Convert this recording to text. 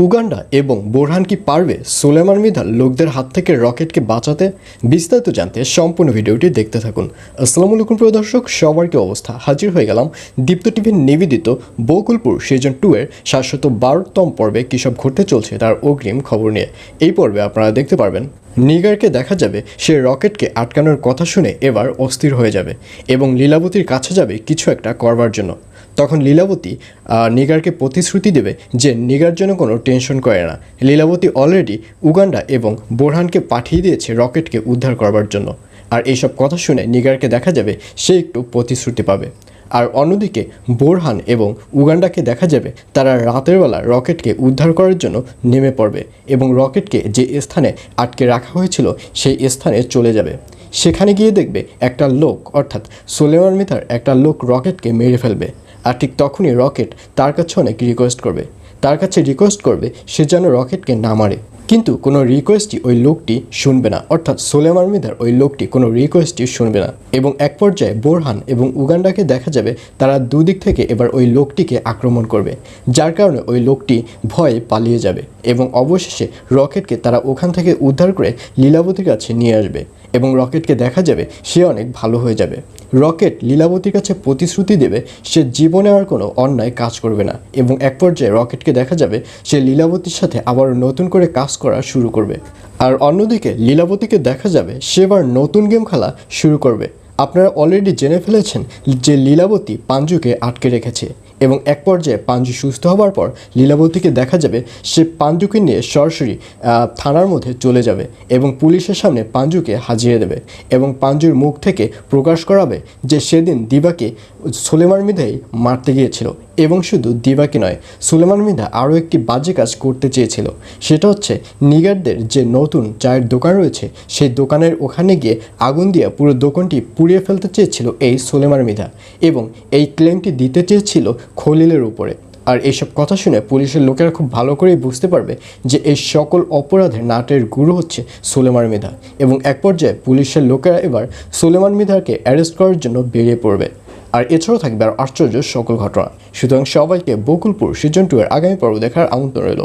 Uganda এবং বোরহান কি পারবে সুলেমান মৃধার লোকদের হাত থেকে রকেটকে বাঁচাতে? বিস্তারিত জানতে সম্পূর্ণ ভিডিওটি দেখতে থাকুন। আসসালামু আলাইকুম প্রিয় দর্শক, সবার কি অবস্থা? হাজির হয়ে গেলাম দীপ্ত টিভির নিবেদিত বকুলপুর সিজন 2 এর 712তম পর্বে কী সব ঘটতে চলছে তার অগ্রিম খবর নিয়ে। এই পর্বে আপনারা দেখতে পারবেন নিগারকে দেখা যাবে সে রকেটকে আটকানোর কথা শুনে এবার অস্থির হয়ে যাবে এবং লীলাবতীর কাছে যাবে কিছু একটা করবার জন্য। তখন লীলাবতী নিগারকে প্রতিশ্রুতি দেবে যে নিগার যেন কোনো টেনশন করে না। লীলাবতী অলরেডি উগান্ডা এবং বোরহানকে পাঠিয়ে দিয়েছে রকেটকে উদ্ধার করবার জন্য। আর এইসব কথা শুনে নিগারকে দেখা যাবে সে একটু প্রতিশ্রুতি পাবে। আর অন্যদিকে বোরহান এবং উগান্ডাকে দেখা যাবে তারা রাতের বেলা রকেটকে উদ্ধার করার জন্য নেমে পড়বে এবং রকেটকে যে স্থানে আটকে রাখা হয়েছিল সেই স্থানে চলে যাবে। সেখানে গিয়ে দেখবে একটা লোক, অর্থাৎ সুলেমান মৃধার একটা লোক রকেটকে মেরে ফেলবে। আর ঠিক তখনই রকেট তার কাছে অনেক রিকোয়েস্ট করবে সে যেন রকেটকে না মারে। কিন্তু কোনো রিকোয়েস্টই ওই লোকটি শুনবে না, অর্থাৎ সুলেমান মৃধার ওই লোকটি কোনো রিকোয়েস্টই শুনবে না। এবং এক পর্যায়ে বোরহান এবং উগান্ডাকে দেখা যাবে তারা দুদিক থেকে এবার ওই লোকটিকে আক্রমণ করবে, যার কারণে ওই লোকটি ভয়ে পালিয়ে যাবে এবং অবশেষে রকেটকে তারা ওখান থেকে উদ্ধার করে লীলাবতীর কাছে নিয়ে আসবে এবং রকেটকে দেখা যাবে সে অনেক ভালো হয়ে যাবে। রকেট লীলাবতীর কাছে প্রতিশ্রুতি দেবে সে জীবনে আর কোনো অন্যায় কাজ করবে না এবং এক পর্যায়ে রকেটকে দেখা যাবে সে লীলাবতীর সাথে আবার নতুন করে কাজ করা শুরু করবে। আর অন্যদিকে লীলাবতীকে দেখা যাবে সে এবার নতুন গেম খেলা শুরু করবে। আপনারা অলরেডি জেনে ফেলেছেন যে লীলাবতী পাঞ্জুকে আটকে রেখেছে এবং এক পর্যায়ে পাঞ্জু সুস্থ হবার পর লীলাবতীকে দেখা যাবে সে পাঞ্জুকে নিয়ে সরাসরি থানার মধ্যে চলে যাবে এবং পুলিশের সামনে পাঞ্জুকে হাজিয়ে দেবে এবং পাঞ্জুর মুখ থেকে প্রকাশ করাবে যে সেদিন দিবাকে সুলেমান মৃধাই মারতে গিয়েছিল। এবং শুধু দিবাকে নয়, সুলেমান মৃধা আরও একটি বাজে কাজ করতে চেয়েছিল, সেটা হচ্ছে নিগারদের যে নতুন চায়ের দোকান রয়েছে সেই দোকানের ওখানে গিয়ে আগুন দিয়ে পুরো দোকানটি পুড়িয়ে ফেলতে চেয়েছিল এই সুলেমান মৃধা এবং এই ক্লেমটি দিতে চেয়েছিল খলিলের উপরে। আর এইসব কথা শুনে পুলিশের লোকেরা খুব ভালো করেই বুঝতে পারবে যে এই সকল অপরাধের নাটের গুরু হচ্ছে সুলেমান মৃধা এবং এক পর্যায়ে পুলিশের লোকেরা এবার সুলেমান মৃধাকে অ্যারেস্ট করার জন্য বেরিয়ে পড়বে। আর এছাড়াও থাকবে আর আশ্চর্য সকল ঘটনা। সুতরাং সবাইকে বকুলপুর সিজন 2 এর আগামী পর্ব দেখার আমন্ত্রণ রইল।